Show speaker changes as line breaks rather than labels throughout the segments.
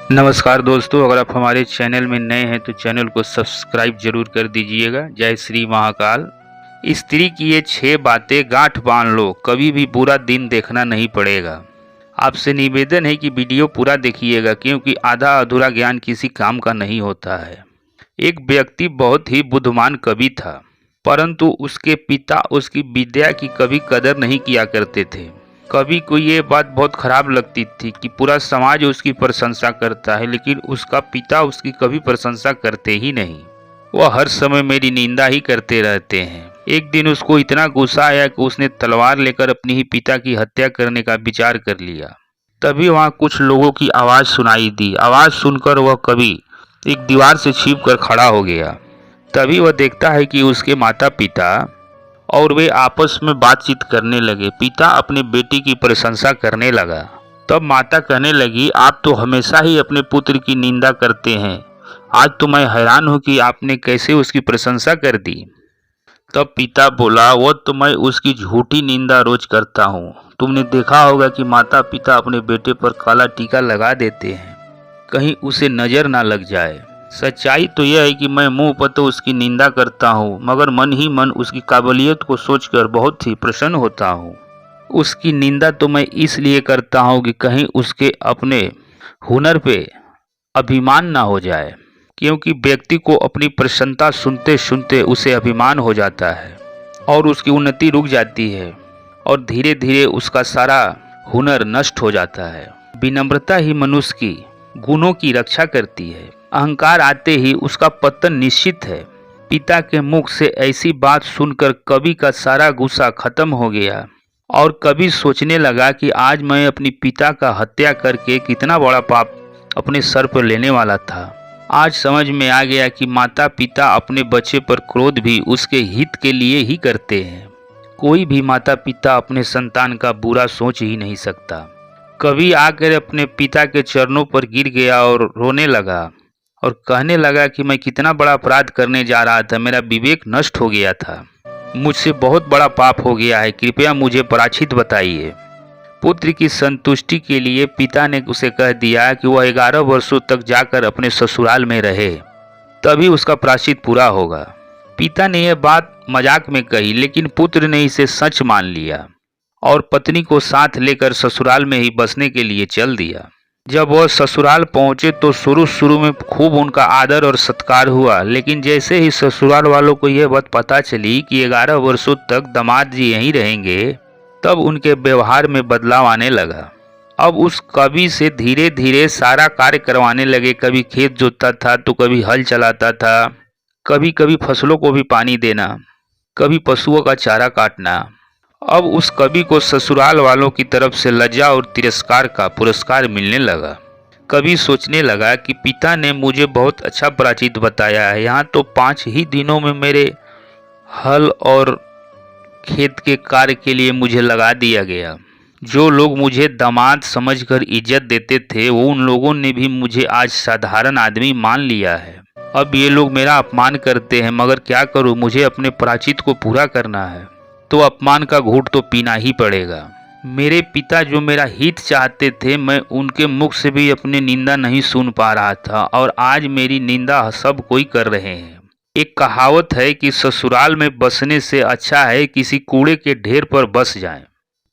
नमस्कार दोस्तों, अगर आप हमारे चैनल में नए हैं तो चैनल को सब्सक्राइब जरूर कर दीजिएगा। जय श्री महाकाल। स्त्री की ये 6 बातें गांठ बांध लो, कभी भी बुरा दिन देखना नहीं पड़ेगा। आपसे निवेदन है कि वीडियो पूरा देखिएगा, क्योंकि आधा अधूरा ज्ञान किसी काम का नहीं होता है। एक व्यक्ति बहुत ही बुद्धिमान कवि था, परंतु उसके पिता उसकी विद्या की कभी कदर नहीं किया करते थे। कवि को ये बात बहुत खराब लगती थी कि पूरा समाज उसकी प्रशंसा करता है, लेकिन उसका पिता उसकी कभी प्रशंसा करते ही नहीं। वह हर समय मेरी निंदा ही करते रहते हैं। एक दिन उसको इतना गुस्सा आया कि उसने तलवार लेकर अपने ही पिता की हत्या करने का विचार कर लिया। तभी वहाँ कुछ लोगों की आवाज़ सुनाई दी। आवाज़ सुनकर वह कवि एक दीवार से छिप कर खड़ा हो गया। तभी वह देखता है कि उसके माता पिता और वे आपस में बातचीत करने लगे। पिता अपने बेटी की प्रशंसा करने लगा। तब माता कहने लगी, आप तो हमेशा ही अपने पुत्र की निंदा करते हैं। आज तो मैं हैरान हूँ कि आपने कैसे उसकी प्रशंसा कर दी। तब पिता बोला, वो तो मैं उसकी झूठी निंदा रोज करता हूँ। तुमने देखा होगा कि माता पिता अपने बेटे पर काला टीका लगा देते हैं, कहीं उसे नजर ना लग जाए। सच्चाई तो यह है कि मैं मुंह पर तो उसकी निंदा करता हूँ, मगर मन ही मन उसकी काबिलियत को सोचकर बहुत ही प्रसन्न होता हूँ। उसकी निंदा तो मैं इसलिए करता हूँ कि कहीं उसके अपने हुनर पे अभिमान ना हो जाए, क्योंकि व्यक्ति को अपनी प्रसन्नता सुनते सुनते उसे अभिमान हो जाता है और उसकी उन्नति रुक जाती है और धीरे धीरे उसका सारा हुनर नष्ट हो जाता है। विनम्रता ही मनुष्य की गुणों की रक्षा करती है। अहंकार आते ही उसका पतन निश्चित है। पिता के मुख से ऐसी बात सुनकर कवि का सारा गुस्सा खत्म हो गया और कवि सोचने लगा कि आज मैं अपनी पिता का हत्या करके कितना बड़ा पाप अपने सर पर लेने वाला था। आज समझ में आ गया कि माता पिता अपने बच्चे पर क्रोध भी उसके हित के लिए ही करते हैं। कोई भी माता पिता अपने संतान का बुरा सोच ही नहीं सकता। कवि आकर अपने पिता के चरणों पर गिर गया और रोने लगा और कहने लगा कि मैं कितना बड़ा अपराध करने जा रहा था। मेरा विवेक नष्ट हो गया था। मुझसे बहुत बड़ा पाप हो गया है। कृपया मुझे प्रायश्चित बताइए। पुत्र की संतुष्टि के लिए पिता ने उसे कह दिया कि वह 11 वर्षों तक जाकर अपने ससुराल में रहे, तभी उसका प्रायश्चित पूरा होगा। पिता ने यह बात मजाक में कही, लेकिन पुत्र ने इसे सच मान लिया और पत्नी को साथ लेकर ससुराल में ही बसने के लिए चल दिया। जब वह ससुराल पहुंचे तो शुरू में खूब उनका आदर और सत्कार हुआ, लेकिन जैसे ही ससुराल वालों को यह बात पता चली कि 11 वर्षों तक दामाद जी यहीं रहेंगे, तब उनके व्यवहार में बदलाव आने लगा। अब उस कवि से धीरे धीरे सारा कार्य करवाने लगे। कभी खेत जोतता था तो कभी हल चलाता था, कभी कभी फसलों को भी पानी देना, कभी पशुओं का चारा काटना। अब उस कवि को ससुराल वालों की तरफ से लज्जा और तिरस्कार का पुरस्कार मिलने लगा। कवि सोचने लगा कि पिता ने मुझे बहुत अच्छा प्रायश्चित बताया है। यहाँ तो 5 ही दिनों में मेरे हल और खेत के कार्य के लिए मुझे लगा दिया गया। जो लोग मुझे दामाद समझकर इज्जत देते थे, वो उन लोगों ने भी मुझे आज साधारण आदमी मान लिया है। अब ये लोग मेरा अपमान करते हैं, मगर क्या करूं, मुझे अपने प्रायश्चित को पूरा करना है, तो अपमान का घूंट तो पीना ही पड़ेगा। मेरे पिता जो मेरा हित चाहते थे, मैं उनके मुख से भी अपनी निंदा नहीं सुन पा रहा था, और आज मेरी निंदा सब कोई कर रहे हैं। एक कहावत है कि ससुराल में बसने से अच्छा है किसी कूड़े के ढेर पर बस जाएं।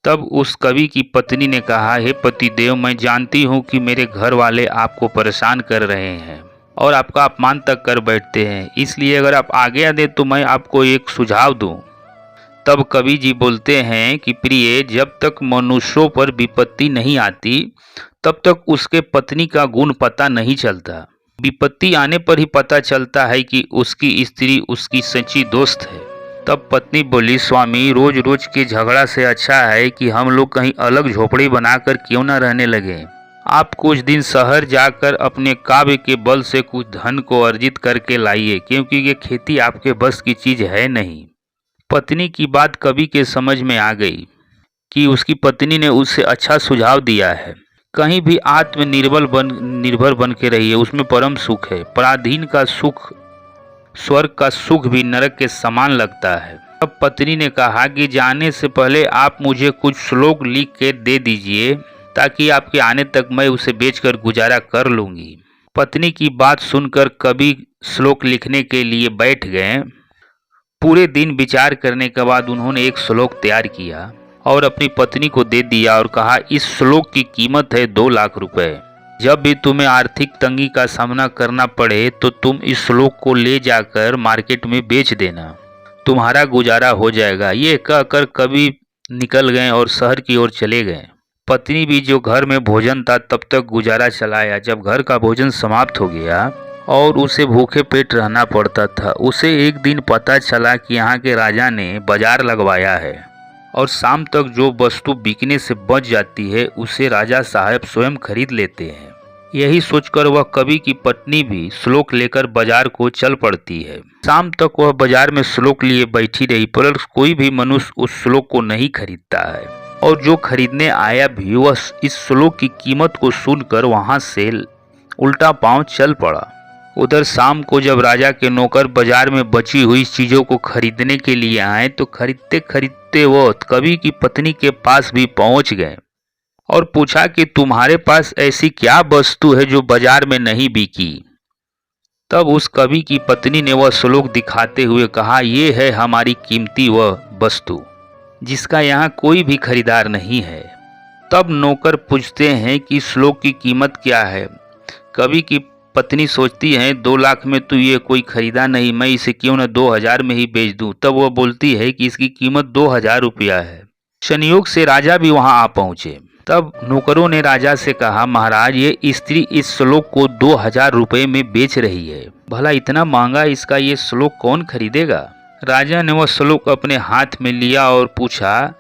तब उस कवि की पत्नी ने कहा, हे पतिदेव, मैं जानती हूँ कि मेरे घर वाले आपको परेशान कर रहे हैं और आपका अपमान तक कर बैठते हैं, इसलिए अगर आप आज्ञा दें तो मैं आपको एक सुझाव दूं। तब कवि जी बोलते हैं कि प्रिय, जब तक मनुष्यों पर विपत्ति नहीं आती तब तक उसके पत्नी का गुण पता नहीं चलता। विपत्ति आने पर ही पता चलता है कि उसकी स्त्री उसकी सच्ची दोस्त है। तब पत्नी बोली, स्वामी, रोज रोज के झगड़ा से अच्छा है कि हम लोग कहीं अलग झोपड़ी बनाकर क्यों न रहने लगे। आप कुछ दिन शहर जाकर अपने काव्य के बल से कुछ धन को अर्जित करके लाइए, क्योंकि ये खेती आपके बस की चीज है नहीं। पत्नी की बात कवि के समझ में आ गई कि उसकी पत्नी ने उसे अच्छा सुझाव दिया है। कहीं भी निर्भर बन के रहिए, उसमें परम सुख है। पराधीन का सुख स्वर्ग का सुख भी नरक के समान लगता है। अब पत्नी ने कहा कि जाने से पहले आप मुझे कुछ श्लोक लिख के दे दीजिए, ताकि आपके आने तक मैं उसे बेचकर गुजारा कर लूंगी। पत्नी की बात सुनकर कवि श्लोक लिखने के लिए बैठ गए। पूरे दिन विचार करने के बाद उन्होंने एक श्लोक तैयार किया और अपनी पत्नी को दे दिया और कहा, इस श्लोक की कीमत है 2 लाख रुपए। जब भी तुम्हें आर्थिक तंगी का सामना करना पड़े तो तुम इस श्लोक को ले जाकर मार्केट में बेच देना, तुम्हारा गुजारा हो जाएगा। ये कहकर कवि निकल गए और शहर की ओर चले गए। पत्नी भी जो घर में भोजन था तब तक गुजारा चलाया। जब घर का भोजन समाप्त हो गया और उसे भूखे पेट रहना पड़ता था, उसे एक दिन पता चला कि यहाँ के राजा ने बाजार लगवाया है और शाम तक जो वस्तु बिकने से बच जाती है उसे राजा साहब स्वयं खरीद लेते हैं। यही सोचकर वह कवि की पत्नी भी श्लोक लेकर बाजार को चल पड़ती है। शाम तक वह बाजार में श्लोक लिए बैठी रही, परंतु कोई भी मनुष्य उस श्लोक को नहीं खरीदता है और जो खरीदने आया भी वह इस श्लोक की कीमत को सुनकर वहां से उल्टा पांव चल पड़ा। उधर शाम को जब राजा के नौकर बाजार में बची हुई चीजों को खरीदने के लिए आए तो खरीदते खरीदते वो कवि की पत्नी के पास भी पहुंच गए और पूछा कि तुम्हारे पास ऐसी क्या वस्तु है जो बाजार में नहीं बिकी। तब उस कवि की पत्नी ने वह श्लोक दिखाते हुए कहा, ये है हमारी कीमती वह वस्तु जिसका यहाँ कोई भी खरीदार नहीं है। तब नौकर पूछते हैं कि श्लोक की कीमत क्या है। कवि की पत्नी सोचती है 2 लाख में तो ये कोई खरीदा नहीं, मैं इसे क्यों न 2000 में ही बेच दूं। तब वह बोलती है कि इसकी कीमत 2000 रुपया है। संयोग से राजा भी वहां आ पहुंचे। तब नौकरों ने राजा से कहा, महाराज ये स्त्री इस श्लोक को 2000 रुपये में बेच रही है, भला इतना महंगा इसका ये श्लोक कौन खरीदेगा। राजा ने वह श्लोक अपने हाथ में लिया और पूछा,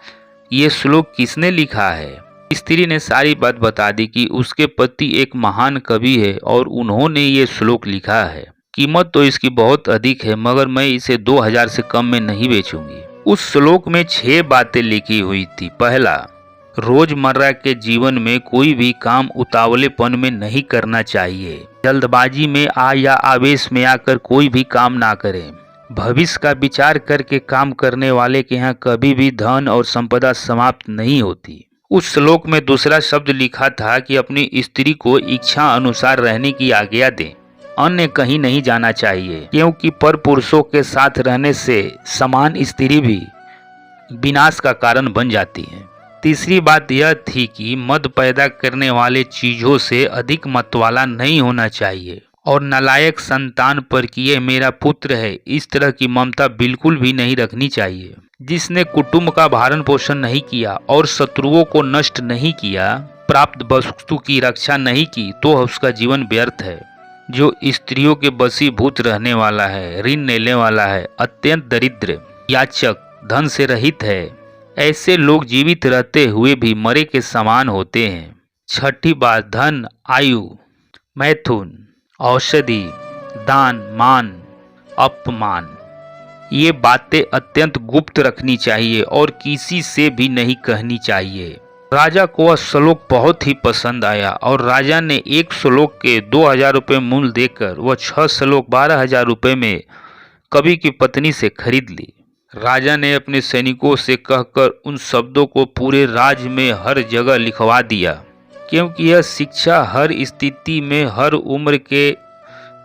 ये श्लोक किसने लिखा है। स्त्री ने सारी बात बता दी कि उसके पति एक महान कवि है और उन्होंने ये श्लोक लिखा है। कीमत तो इसकी बहुत अधिक है मगर मैं इसे 2000 से कम में नहीं बेचूंगी। उस श्लोक में 6 बातें लिखी हुई थी। पहला, रोजमर्रा के जीवन में कोई भी काम उतावलेपन में नहीं करना चाहिए। जल्दबाजी में या आवेश में आकर कोई भी काम ना करें। भविष्य का विचार करके काम करने वाले के यहाँ कभी भी धन और संपदा समाप्त नहीं होती। उस श्लोक में दूसरा शब्द लिखा था कि अपनी स्त्री को इच्छा अनुसार रहने की आज्ञा दें, अन्य कहीं नहीं जाना चाहिए, क्योंकि पर पुरुषों के साथ रहने से समान स्त्री भी विनाश का कारण बन जाती है। तीसरी बात यह थी कि मद पैदा करने वाले चीजों से अधिक मतवाला नहीं होना चाहिए और नालायक संतान पर कि ये मेरा पुत्र है इस तरह की ममता बिल्कुल भी नहीं रखनी चाहिए। जिसने कुटुंब का भरण पोषण नहीं किया और शत्रुओं को नष्ट नहीं किया, प्राप्त वस्तु की रक्षा नहीं की तो उसका जीवन व्यर्थ है। जो स्त्रियों के वशीभूत रहने वाला है, ऋण लेने वाला है, अत्यंत दरिद्र, याचक, धन से रहित है, ऐसे लोग जीवित रहते हुए भी मरे के समान होते हैं। छठी बात, धन, आयु, मैथुन, औषधि, दान, मान, अपमान, ये बातें अत्यंत गुप्त रखनी चाहिए और किसी से भी नहीं कहनी चाहिए। राजा को वह श्लोक बहुत ही पसंद आया और राजा ने एक श्लोक के 2000 रुपये मूल्य देकर वह 6 श्लोक 12000 रुपये में कवि की पत्नी से खरीद ली। राजा ने अपने सैनिकों से कहकर उन शब्दों को पूरे राज्य में हर जगह लिखवा दिया, क्योंकि यह शिक्षा हर स्थिति में हर उम्र के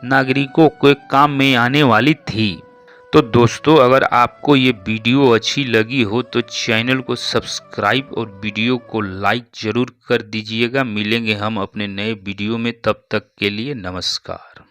नागरिकों के काम में आने वाली थी। तो दोस्तों, अगर आपको ये वीडियो अच्छी लगी हो तो चैनल को सब्सक्राइब और वीडियो को लाइक ज़रूर कर दीजिएगा। मिलेंगे हम अपने नए वीडियो में, तब तक के लिए नमस्कार।